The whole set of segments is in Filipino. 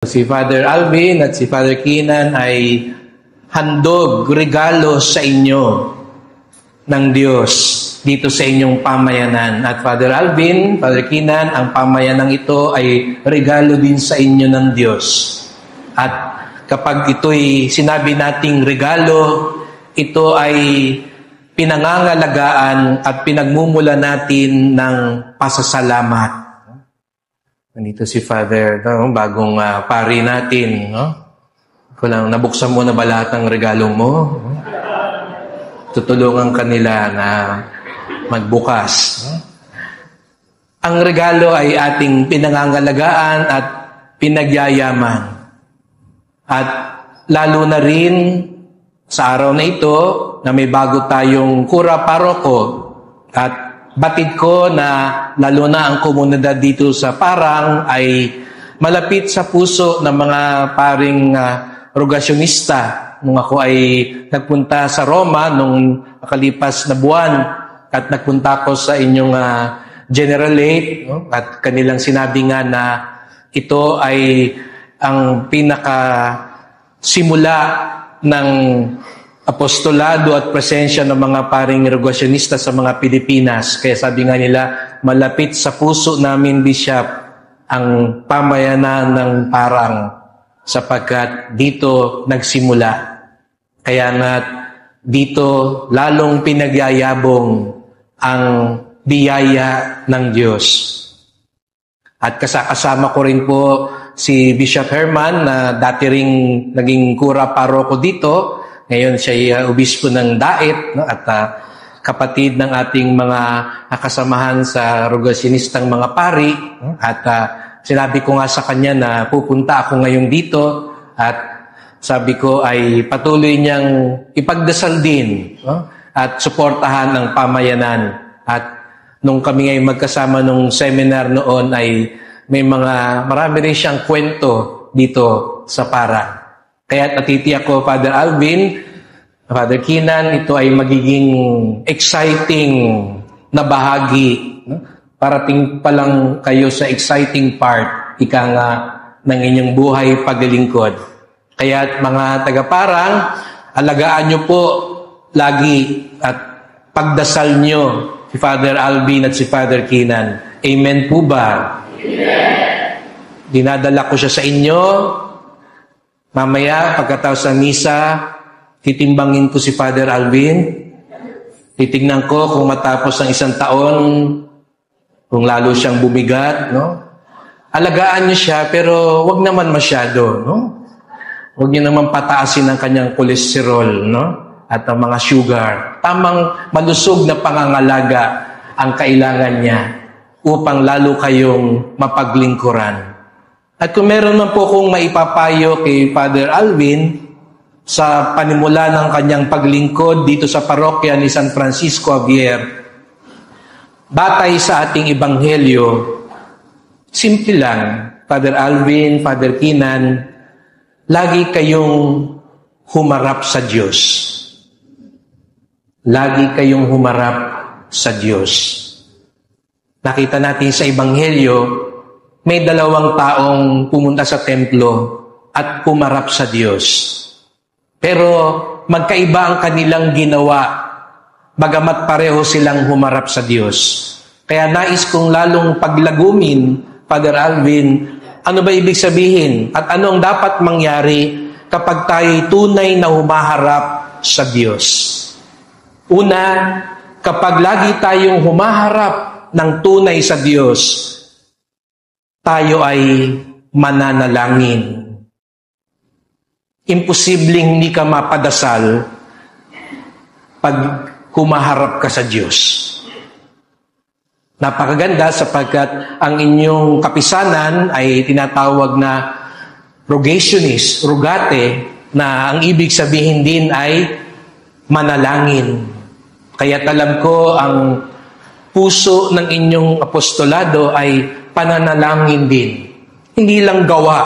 Si Father Alvin at si Father Keenan ay handog, regalo sa inyo ng Diyos dito sa inyong pamayanan. At Father Alvin, Father Keenan, ang pamayanan ito ay regalo din sa inyo ng Diyos. At kapag ito'y sinabi nating regalo, ito ay pinangangalagaan at pinagmumula natin ng pasasalamat. Nandito si Father, bagong pari natin. Kulang nabuksan mo na ba lahat ng regalo mo? Tutulungan kanila na magbukas. Ang regalo ay ating pinangangalagaan at pinagyayaman. At lalo na rin sa araw na ito na may bago tayong kura paroko at batid ko na lalo na ang komunidad dito sa Parang ay malapit sa puso ng mga paring rogasyonista. Nung ako ay nagpunta sa Roma nung nakalipas na buwan at nagpunta ko sa inyong generalate at kanilang sinabi nga na ito ay ang pinakasimula ng apostolado at presensya ng mga paring rogasyonista sa mga Pilipinas. Kaya sabi nga nila, malapit sa puso namin, Bishop, ang pamayanan ng Parang sapagkat dito nagsimula. Kaya nga dito lalong pinagyayabong ang biyaya ng Diyos. At kasama ko rin po si Bishop Herman na dati ring naging kura paroko dito. Ngayon siya ay obispo ng Daet, at kapatid ng ating mga kasamahan sa rogasyonistang mga pari. At sinabi ko nga sa kanya na pupunta ako ngayon dito at sabi ko ay patuloy niyang ipagdasal din at suportahan ang pamayanan. At nung kami ay magkasama nung seminar noon ay marami rin siyang kwento dito sa Parang. Kaya natitiyak ko, Father Alvin, Father Keenan, ito ay magiging exciting na bahagi. Parating pa lang kayo sa exciting part, ika nga, ng inyong buhay paglilingkod. Kaya mga taga-Parang, alagaan nyo po lagi at pagdasal nyo si Father Alvin at si Father Keenan. Amen po ba? Amen. Dinadala ko siya sa inyo. Mamaya, pagkatapos ng misa, titimbangin ko si Father Alvin. Titignan ko kung matapos ng 1 taon, kung lalo siyang bumigat, no? Alagaan niyo siya, pero wag naman masyado, no? Wag niyo naman pataasin ang kanyang kolesterol, no? At ang mga sugar. Tamang malusog na pangangalaga ang kailangan niya upang lalo kayong mapaglingkuran. At kung meron man po kong maipapayo kay Father Alvin sa panimula ng kanyang paglingkod dito sa parokya ni San Francisco Javier, batay sa ating ebanghelyo, simple lang, Father Alvin, Father Keenan, lagi kayong humarap sa Diyos. Lagi kayong humarap sa Diyos. Nakita natin sa ebanghelyo, may 2 taong pumunta sa templo at pumarap sa Diyos. Pero magkaiba ang kanilang ginawa, bagamat pareho silang humarap sa Diyos. Kaya nais kong lalong paglagumin, Father Alvin, ano ba ibig sabihin? At ano ang dapat mangyari kapag tayo'y tunay na humaharap sa Diyos? Una, kapag lagi tayong humaharap ng tunay sa Diyos, tayo ay mananalangin. Imposibleng hindi ka mapadasal pag humaharap ka sa Diyos. Napakaganda sapagkat ang inyong kapisanan ay tinatawag na rogationist, rogate, na ang ibig sabihin din ay manalangin. Kaya't alam ko ang puso ng inyong apostolado ay pananalangin din. Hindi lang gawa,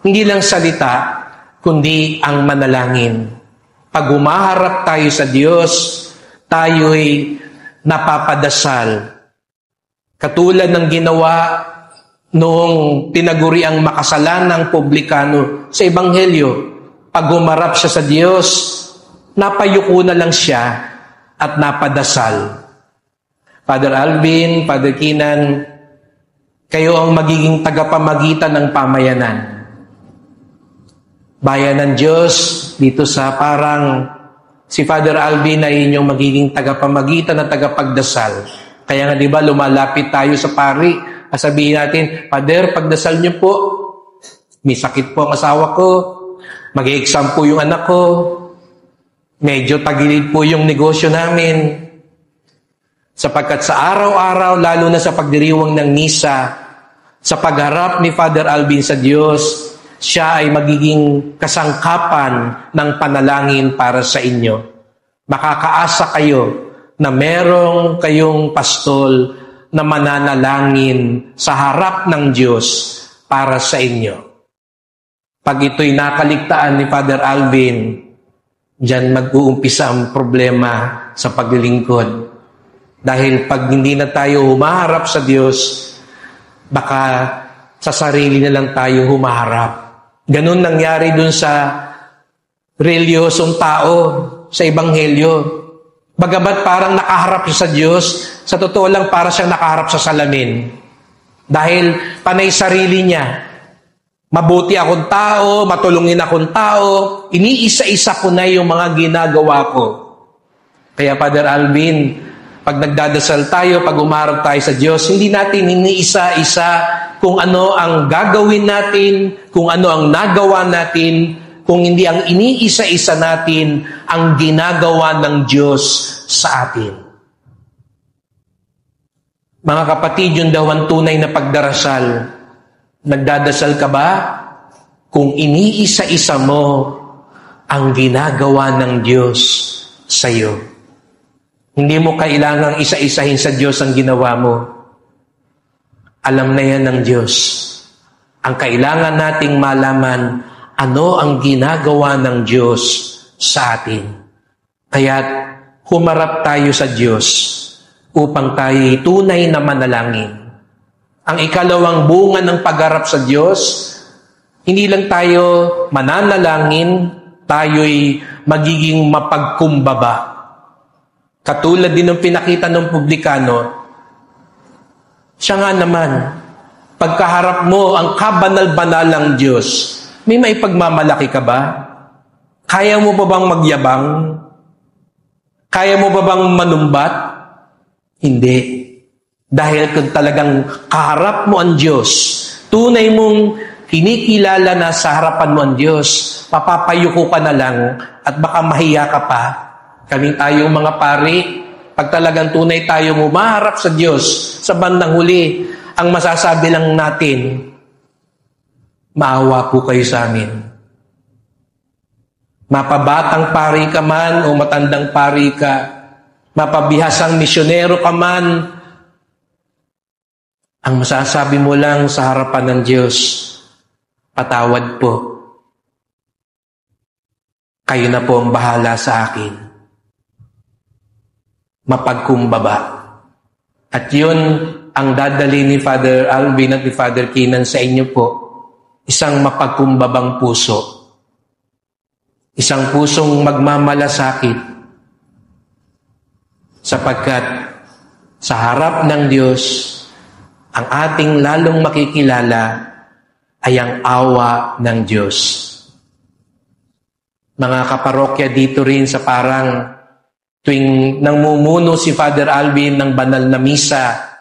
hindi lang salita, kundi ang manalangin. Pag humaharap tayo sa Diyos, tayo'y napapadasal. Katulad ng ginawa noong tinaguriang makasalanang publikano sa Ebanghelyo, pag humarap siya sa Diyos, napayuko na lang siya at napadasal. Father Alvin, Father Kinan, kayo ang magiging tagapamagitan ng pamayanan. Bayan ng Diyos, dito sa parang si Father Alvin ay inyong magiging tagapamagitan at tagapagdasal. Kaya nga, di ba, lumalapit tayo sa pari, sabihin natin, Father, pagdasal niyo po, may sakit po ang asawa ko, mag-exam po yung anak ko, medyo tagilid po yung negosyo namin. Sapagkat sa araw-araw, lalo na sa pagdiriwang ng misa, sa pagharap ni Father Alvin sa Diyos, siya ay magiging kasangkapan ng panalangin para sa inyo. Makakaasa kayo na merong kayong pastol na mananalangin sa harap ng Diyos para sa inyo. Pag ito'y nakaligtaan ni Father Alvin, diyan mag-uumpisa ang problema sa paglilingkod. Dahil pag hindi na tayo humaharap sa Diyos, baka sa sarili na lang tayo humaharap. Ganun nangyari dun sa reliyosong tao sa Ebanghelyo. Bagamat parang nakaharap siya sa Diyos, sa totoo lang para siyang nakaharap sa salamin. Dahil panay sarili niya. Mabuti akong tao, matulungin akong tao, iniisa-isa ko na yung mga ginagawa ko. Kaya Father Alvin, pag nagdadasal tayo, pag umarap tayo sa Diyos, hindi natin iniisa-isa kung ano ang gagawin natin, kung ano ang nagawa natin, kung hindi ang iniisa-isa natin ang ginagawa ng Diyos sa atin. Mga kapatid, yun daw ang tunay na pagdarasal. Nagdadasal ka ba? Kung iniisa-isa mo ang ginagawa ng Diyos sa iyo. Hindi mo kailangang isa-isahin sa Diyos ang ginawa mo. Alam na yan ng Diyos. Ang kailangan nating malaman, ano ang ginagawa ng Diyos sa atin. Kaya't humarap tayo sa Diyos upang tayo tunay na manalangin. Ang ikalawang bunga ng pagharap sa Diyos, hindi lang tayo mananalangin, tayo'y magiging mapagkumbaba. Katulad din ng pinakita ng publikano, siya nga naman, pagkaharap mo ang kabanal-banalang Diyos, may maipagmamalaki ka ba? Kaya mo ba bang magyabang? Kaya mo ba bang manumbat? Hindi. Dahil kung talagang kaharap mo ang Diyos, tunay mong kinikilala na sa harapan mo ang Diyos, papapayuko ka na lang at baka mahiya ka pa. Kaming tayong mga pari, pag talagang tunay tayo humaharap sa Diyos, sa bandang huli, ang masasabi lang natin, maawa po kayo sa amin. Mapabatang pari ka man o matandang pari ka, mapabihasang misyonero ka man, ang masasabi mo lang sa harapan ng Diyos, patawad po. Kayo na po ang bahala sa akin. Mapagkumbaba. At yun ang dadali ni Father Alvin at ni Father Kinan sa inyo po, isang mapagkumbabang puso. Isang pusong magmamalasakit sapagkat sa harap ng Diyos, ang ating lalong makikilala ay ang awa ng Diyos. Mga kaparokya dito rin sa parang tuwing namumuno si Father Alvin ng banal na misa,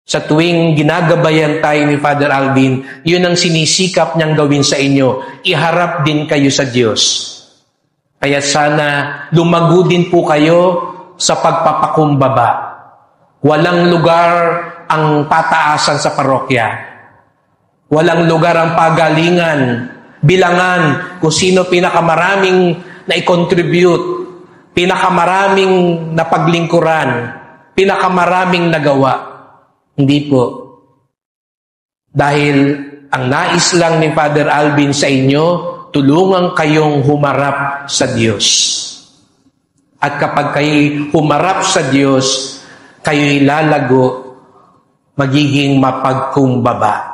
sa tuwing ginagabayan tayo ni Father Alvin, yun ang sinisikap niyang gawin sa inyo. Iharap din kayo sa Diyos. Kaya sana lumago din po kayo sa pagpapakumbaba. Walang lugar ang pataasan sa parokya. Walang lugar ang pagalingan, bilangan kung sino pinakamaraming na-contribute, pinakamaraming napaglingkuran, pinakamaraming nagawa. Hindi po. Dahil ang nais lang ni Father Alvin sa inyo, tulungan kayong humarap sa Diyos. At kapag kayo humarap sa Diyos, kayo'y lalago magiging mapagkumbaba.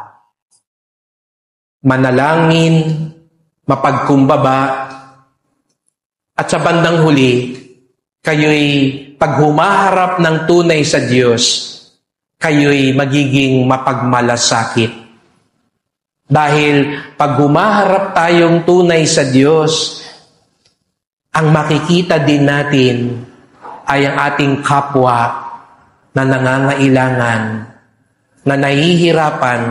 Manalangin, mapagkumbaba, at sa bandang huli, kayo'y pag humaharap ng tunay sa Diyos, kayo'y magiging mapagmalasakit. Dahil pag humaharap tayong tunay sa Diyos, ang makikita din natin ay ang ating kapwa na nangangailangan, na nahihirapan,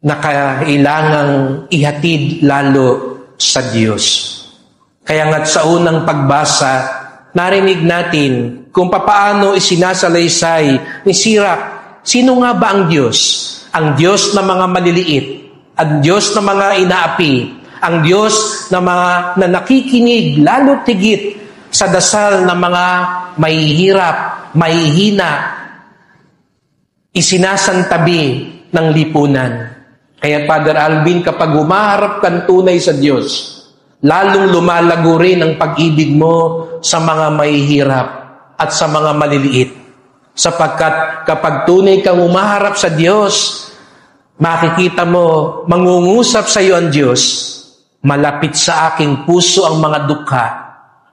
na kailangang ihatid lalo sa Diyos. Kaya nga't sa unang pagbasa, narinig natin kung papaano isinasalaysay ni Sirach, sino nga ba ang Diyos? Ang Diyos na mga maliliit, ang Diyos na mga inaapi, ang Diyos na mga na nakikinig lalo tigit sa dasal ng mga mahihirap, mahihina, isinasantabi ng lipunan. Kaya Father Alvin, kapag humaharap kang tunay sa Diyos, lalong lumalago rin ang pag-ibig mo sa mga mahihirap at sa mga maliliit. Sapagkat kapag tunay kang humaharap sa Diyos, makikita mo, mangungusap sa iyo ang Diyos, malapit sa aking puso ang mga dukha,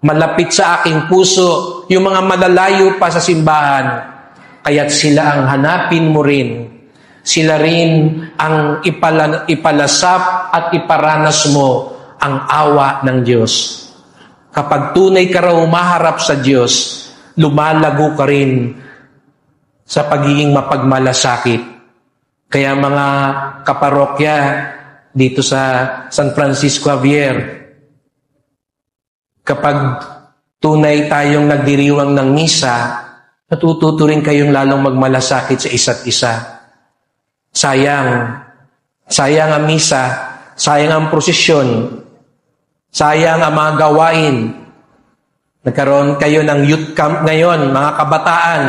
malapit sa aking puso yung mga malalayo pa sa simbahan, kaya't sila ang hanapin mo rin. Sila rin ang ipalasap at iparanas mo ang awa ng Diyos. Kapag tunay ka raw umaharap sa Diyos, lumalago ka rin sa pagiging mapagmalasakit. Kaya mga kaparokya dito sa San Francisco Javier, kapag tunay tayong nagdiriwang ng misa, natututo rin kayong lalong magmalasakit sa isa't isa. Sayang ang misa, sayang ang prosesyon, sayang ang mga gawain. Nagkaroon kayo ng youth camp ngayon, mga kabataan.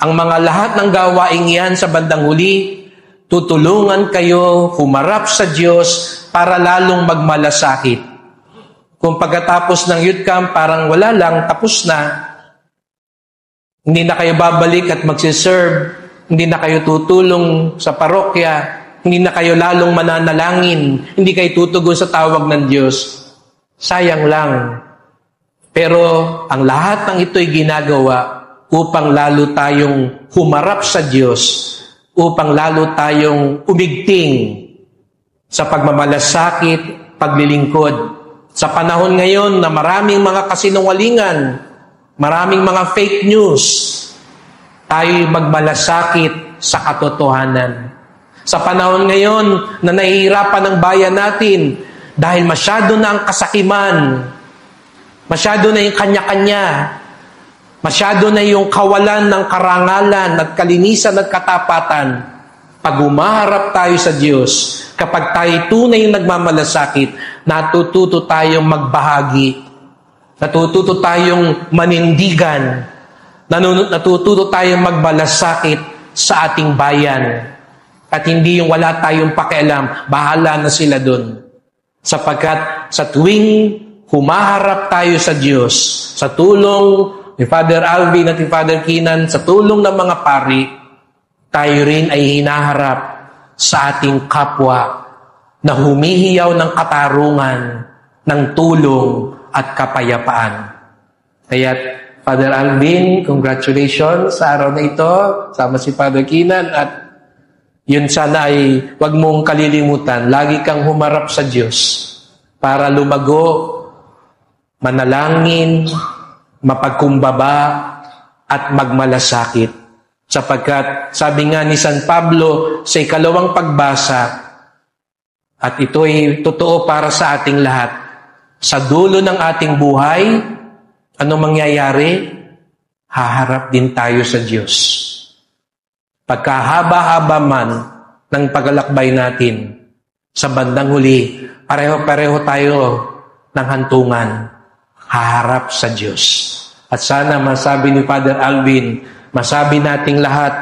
Ang mga lahat ng gawain yan sa bandang huli, tutulungan kayo humarap sa Diyos para lalong magmalasakit. Kung pagkatapos ng youth camp, parang wala lang, tapos na, hindi na kayo babalik at magsiserve, hindi na kayo tutulong sa parokya, hindi na kayo lalong mananalangin, hindi kayo tutugon sa tawag ng Diyos. Sayang lang. Pero ang lahat ng ito'y ginagawa upang lalo tayong humarap sa Diyos, upang lalo tayong umigting sa pagmamalasakit, paglilingkod. Sa panahon ngayon na maraming mga kasinungalingan, maraming mga fake news, tayo'y magmalasakit sa katotohanan. Sa panahon ngayon na nahihirapan ang bayan natin dahil masyado na ang kasakiman, masyado na yung kanya-kanya, masyado na yung kawalan ng karangalan at kalinisan at katapatan. Pag umaharap tayo sa Diyos, kapag tayo tunay yung nagmamalasakit, natututo tayong magbahagi, natututo tayong manindigan, natututo tayong magmalasakit sa ating bayan. At hindi yung wala tayong pakialam, bahala na sila dun. Sapagkat sa tuwing humaharap tayo sa Diyos, sa tulong ni Father Alvin at ni Father Kinan, sa tulong ng mga pari, tayo rin ay hinaharap sa ating kapwa na humihiyaw ng katarungan, ng tulong at kapayapaan. Kaya Father Alvin, congratulations sa araw na ito, sama si Father Kinan, at yun sana ay huwag mong kalilimutan, lagi kang humarap sa Diyos para lumago, manalangin, mapagkumbaba, at magmalasakit. Sapagkat sabi nga ni San Pablo sa ikalawang pagbasa, at ito'y totoo para sa ating lahat, sa dulo ng ating buhay, ano mangyayari? Haharap din tayo sa Diyos. Pagkahaba-haba man ng paglalakbay natin, sa bandang huli, pareho-pareho tayo ng hantungan, haharap sa Diyos. At sana masabi ni Father Alvin, masabi nating lahat,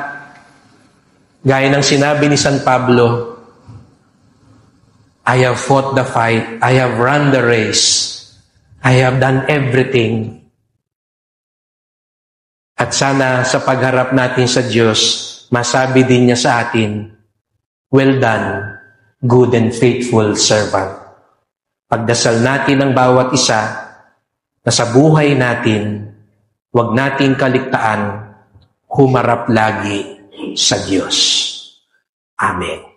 gaya ng sinabi ni San Pablo, I have fought the fight, I have run the race, I have done everything, At sana sa pagharap natin sa Diyos, masabi din niya sa atin, "Well done, good and faithful servant." Pagdasal natin ang bawat isa na sa buhay natin, huwag nating kaligtaan, humarap lagi sa Diyos. Amen.